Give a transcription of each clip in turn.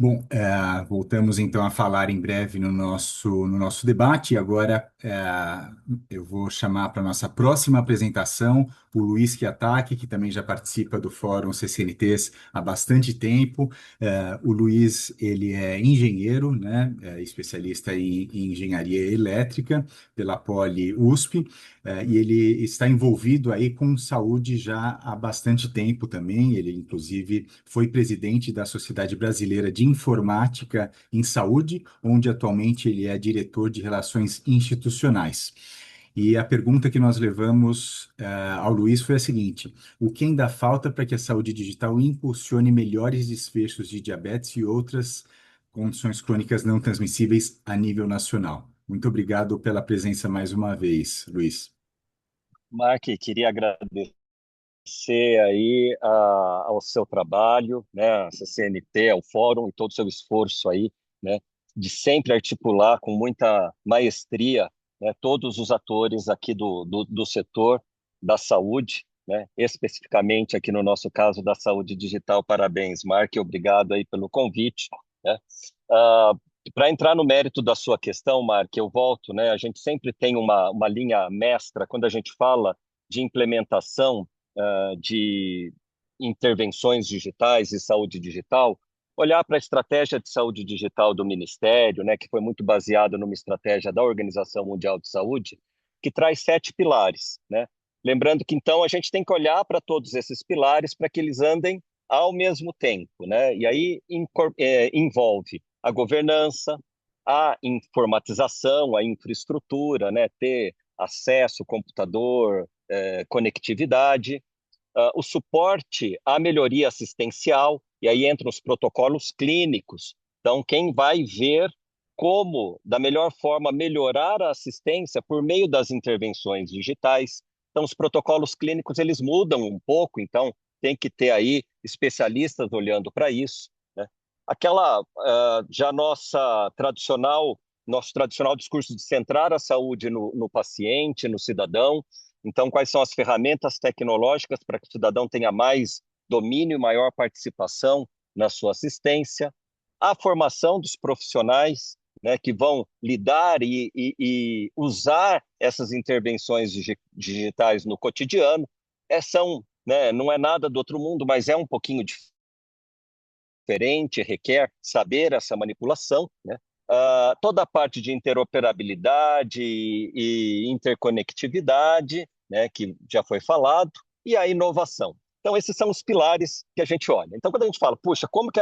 Bom, voltamos então a falar em breve no nosso debate. Agora, eu vou chamar para a nossa próxima apresentação o Luiz Chiatachi, que também já participa do Fórum CCNTs há bastante tempo. O Luiz, ele é engenheiro, né, especialista em engenharia elétrica pela Poli USP, e ele está envolvido aí com saúde já há bastante tempo também. Ele, inclusive, foi presidente da Sociedade Brasileira de Informática em Saúde, onde atualmente ele é diretor de Relações Institucionais. E a pergunta que nós levamos ao Luiz foi a seguinte: o que ainda falta para que a saúde digital impulsione melhores desfechos de diabetes e outras condições crônicas não transmissíveis a nível nacional? Muito obrigado pela presença mais uma vez, Luiz. Mark, queria agradecer aí ao seu trabalho, né, a CCNT, ao Fórum e todo o seu esforço aí, né, de sempre articular com muita maestria, né, todos os atores aqui do setor da saúde, né, especificamente aqui no nosso caso da saúde digital. Parabéns, Mark, obrigado aí pelo convite, né. Ah, para entrar no mérito da sua questão, Mark, eu volto, né, a gente sempre tem uma linha mestra quando a gente fala de implementação de intervenções digitais e saúde digital, olhar para a estratégia de saúde digital do Ministério, né, que foi muito baseada numa estratégia da Organização Mundial de Saúde, que traz 7 pilares, né? Lembrando que então a gente tem que olhar para todos esses pilares para que eles andem ao mesmo tempo, né? E aí envolve a governança, a informatização, a infraestrutura, né? Ter acesso, computador, conectividade, o suporte à melhoria assistencial, e aí entram os protocolos clínicos. Então, quem vai ver como, da melhor forma, melhorar a assistência por meio das intervenções digitais. Então, os protocolos clínicos, eles mudam um pouco, então tem que ter aí especialistas olhando para isso, né? Aquela, já nosso tradicional discurso de centrar a saúde no paciente, no cidadão. Então, quais são as ferramentas tecnológicas para que o cidadão tenha mais domínio e maior participação na sua assistência? A formação dos profissionais, né, que vão lidar e usar essas intervenções digitais no cotidiano. Né, não é nada do outro mundo, mas é um pouquinho diferente, requer saber essa manipulação, né? Toda a parte de interoperabilidade e interconectividade, né, que já foi falado, e a inovação. Então, esses são os pilares que a gente olha. Então, quando a gente fala, puxa, como que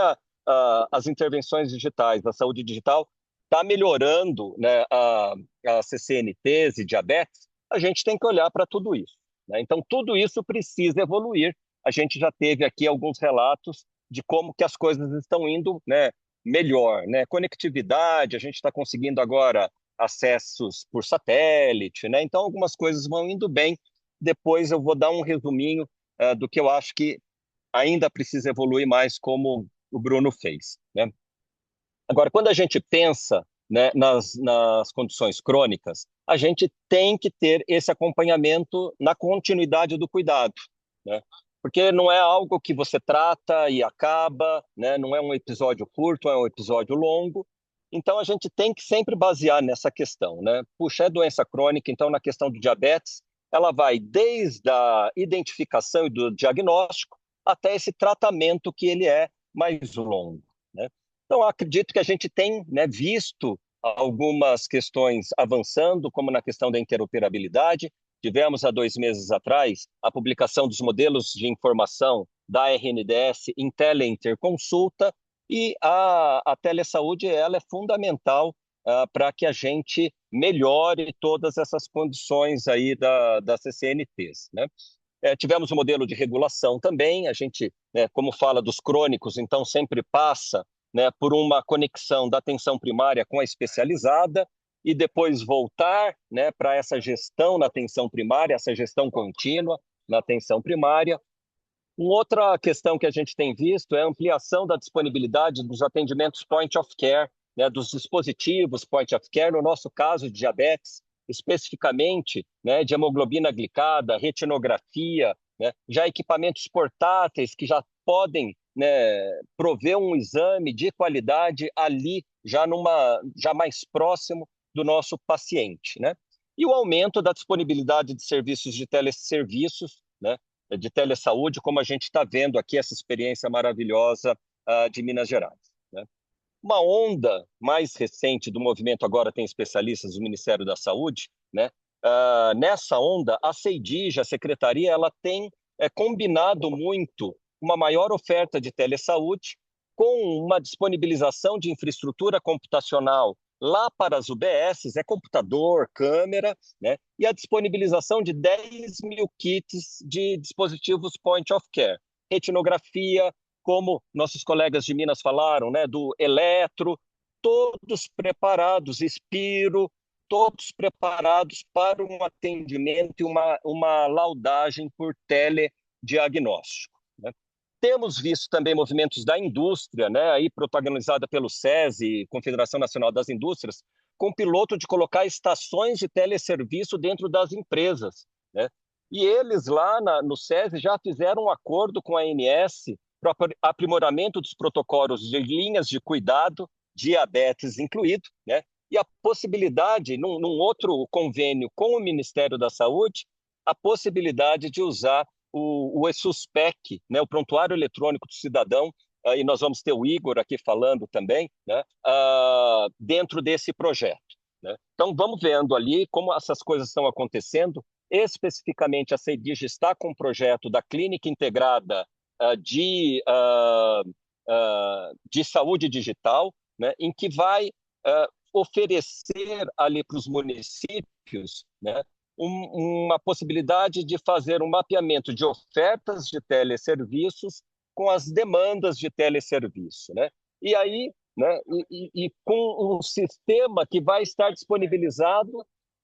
as intervenções digitais, a saúde digital, está melhorando, né, a CCNTs e diabetes, a gente tem que olhar para tudo isso, né? Então, tudo isso precisa evoluir. A gente já teve aqui alguns relatos de como que as coisas estão indo, né, melhor, né? Conectividade, a gente está conseguindo agora acessos por satélite, né? Então algumas coisas vão indo bem. Depois eu vou dar um resuminho do que eu acho que ainda precisa evoluir mais, como o Bruno fez, né? Agora, quando a gente pensa, né, nas condições crônicas, a gente tem que ter esse acompanhamento na continuidade do cuidado, né? Porque não é algo que você trata e acaba, né? Não é um episódio curto, é um episódio longo. Então, a gente tem que sempre basear nessa questão, né? Puxa, é doença crônica, então, na questão do diabetes, ela vai desde a identificação e do diagnóstico até esse tratamento que ele é mais longo, né? Então, acredito que a gente tem, né, visto algumas questões avançando, como na questão da interoperabilidade. Tivemos, há 2 meses atrás, a publicação dos modelos de informação da RNDS em teleinterconsulta, e a telesaúde ela é fundamental para que a gente melhore todas essas condições aí das CCNTs, né? Tivemos o modelo de regulação também. A gente, né, como fala dos crônicos, então sempre passa, né, por uma conexão da atenção primária com a especializada e depois voltar, né, para essa gestão na atenção primária, essa gestão contínua na atenção primária. Uma outra questão que a gente tem visto é a ampliação da disponibilidade dos atendimentos point of care, né, dos dispositivos point of care, no nosso caso de diabetes, especificamente, né, de hemoglobina glicada, retinografia, né, já equipamentos portáteis que já podem, né, prover um exame de qualidade ali, já mais próximo do nosso paciente, né? E o aumento da disponibilidade de serviços de teleserviços, né, de telesaúde, como a gente está vendo aqui, essa experiência maravilhosa de Minas Gerais, né? Uma onda mais recente do movimento, agora tem especialistas do Ministério da Saúde, né? Nessa onda, a CEIDIG, a secretaria, ela tem combinado muito uma maior oferta de telesaúde com uma disponibilização de infraestrutura computacional lá para as UBSs, computador, câmera, né? E a disponibilização de 10 mil kits de dispositivos point of care, retinografia, como nossos colegas de Minas falaram, né, do eletro, todos preparados, Espiro, todos preparados para um atendimento e uma laudagem por telediagnóstico, né? Temos visto também movimentos da indústria, né, aí protagonizada pelo SESI, Confederação Nacional das Indústrias, com piloto de colocar estações de teleserviço dentro das empresas, né? E eles lá no SESI já fizeram um acordo com a ANS para aprimoramento dos protocolos de linhas de cuidado, diabetes incluído, né? E a possibilidade, num outro convênio com o Ministério da Saúde, a possibilidade de usar o ESUSPEC, né, o Prontuário Eletrônico do Cidadão, e nós vamos ter o Igor aqui falando também, né, dentro desse projeto, né? Então, vamos vendo ali como essas coisas estão acontecendo. Especificamente, a CEIDIG está com um projeto da Clínica Integrada de Saúde Digital, né, em que vai oferecer ali para os municípios, né, uma possibilidade de fazer um mapeamento de ofertas de teleserviços com as demandas de teleserviço, né? E aí, né, e com um sistema que vai estar disponibilizado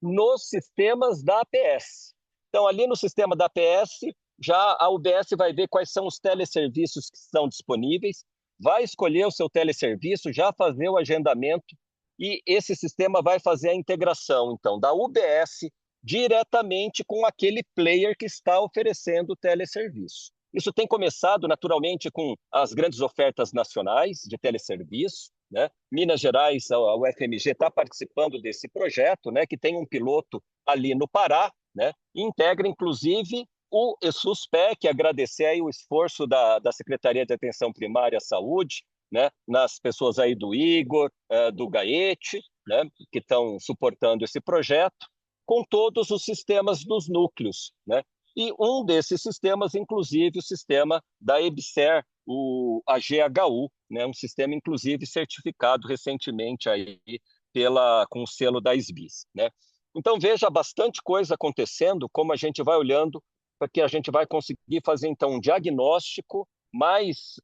nos sistemas da APS. Então, ali no sistema da APS, já a UBS vai ver quais são os teleserviços que estão disponíveis, vai escolher o seu teleserviço, já fazer o agendamento, e esse sistema vai fazer a integração, então, da UBS diretamente com aquele player que está oferecendo o teleserviço. Isso tem começado, naturalmente, com as grandes ofertas nacionais de teleserviço, né? Minas Gerais, a UFMG está participando desse projeto, né, que tem um piloto ali no Pará, né, e integra, inclusive, o ESUSPEC, agradecer aí o esforço da Secretaria de Atenção Primária à Saúde, né, nas pessoas aí do Igor, do Gaete, né, que estão suportando esse projeto, com todos os sistemas dos núcleos, né? E um desses sistemas, inclusive, o sistema da EBSER, a GHU, né? Um sistema, inclusive, certificado recentemente aí com o selo da SBIS, né? Então, veja bastante coisa acontecendo, como a gente vai olhando, porque a gente vai conseguir fazer, então, um diagnóstico mais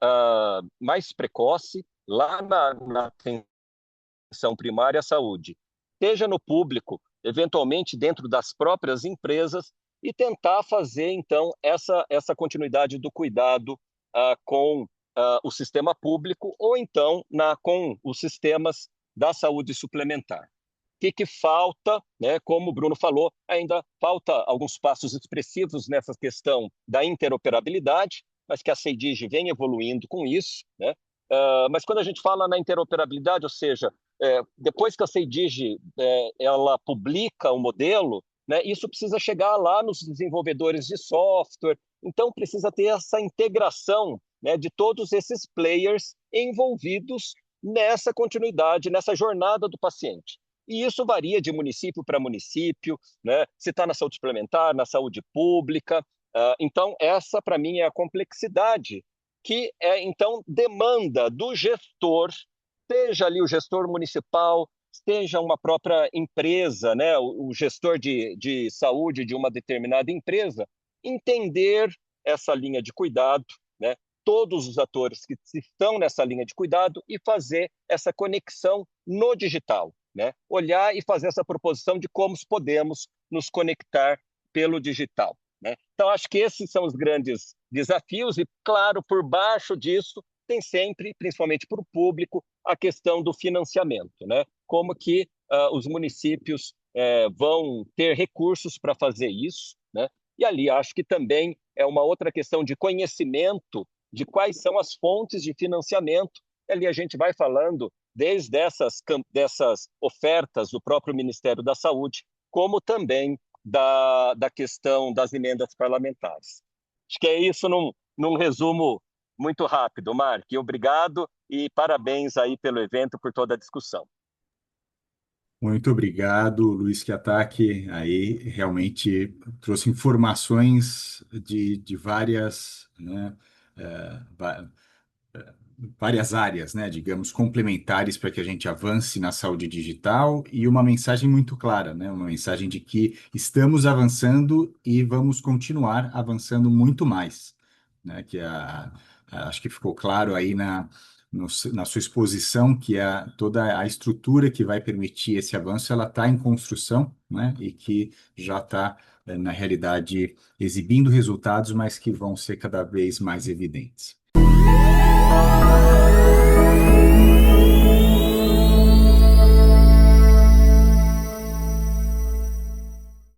precoce lá na atenção primária à saúde, seja no público, eventualmente dentro das próprias empresas, e tentar fazer, então, essa continuidade do cuidado com o sistema público ou, então, com os sistemas da saúde suplementar. O que falta, né? Como o Bruno falou, ainda falta alguns passos expressivos nessa questão da interoperabilidade, mas que a CEIDIG vem evoluindo com isso, né? Mas quando a gente fala na interoperabilidade, ou seja, depois que a CEIDIG ela publica o modelo, né, isso precisa chegar lá nos desenvolvedores de software, então precisa ter essa integração, né, de todos esses players envolvidos nessa continuidade, nessa jornada do paciente. E isso varia de município para município, né, se está na saúde suplementar, na saúde pública. Então, essa, para mim, é a complexidade que, então, demanda do gestor, seja ali o gestor municipal, seja uma própria empresa, né, o gestor de saúde de uma determinada empresa, entender essa linha de cuidado, né, todos os atores que estão nessa linha de cuidado e fazer essa conexão no digital, né, olhar e fazer essa proposição de como podemos nos conectar pelo digital, né? Então, acho que esses são os grandes desafios e, claro, por baixo disso, tem sempre, principalmente para o público, a questão do financiamento, né? Como que os municípios vão ter recursos para fazer isso, né? E ali acho que também é uma outra questão de conhecimento de quais são as fontes de financiamento. Ali a gente vai falando desde dessas ofertas do próprio Ministério da Saúde, como também da questão das emendas parlamentares. Acho que é isso num resumo muito rápido, Mark. Obrigado e parabéns aí pelo evento, por toda a discussão. Muito obrigado, Luiz Quiataque. Aí realmente trouxe informações de várias, né, eh, va- várias áreas, né, digamos, complementares para que a gente avance na saúde digital e uma mensagem muito clara, né, uma mensagem de que estamos avançando e vamos continuar avançando muito mais, né, acho que ficou claro aí na sua exposição que toda a estrutura que vai permitir esse avanço, ela está em construção, né, e que já está, na realidade, exibindo resultados, mas que vão ser cada vez mais evidentes.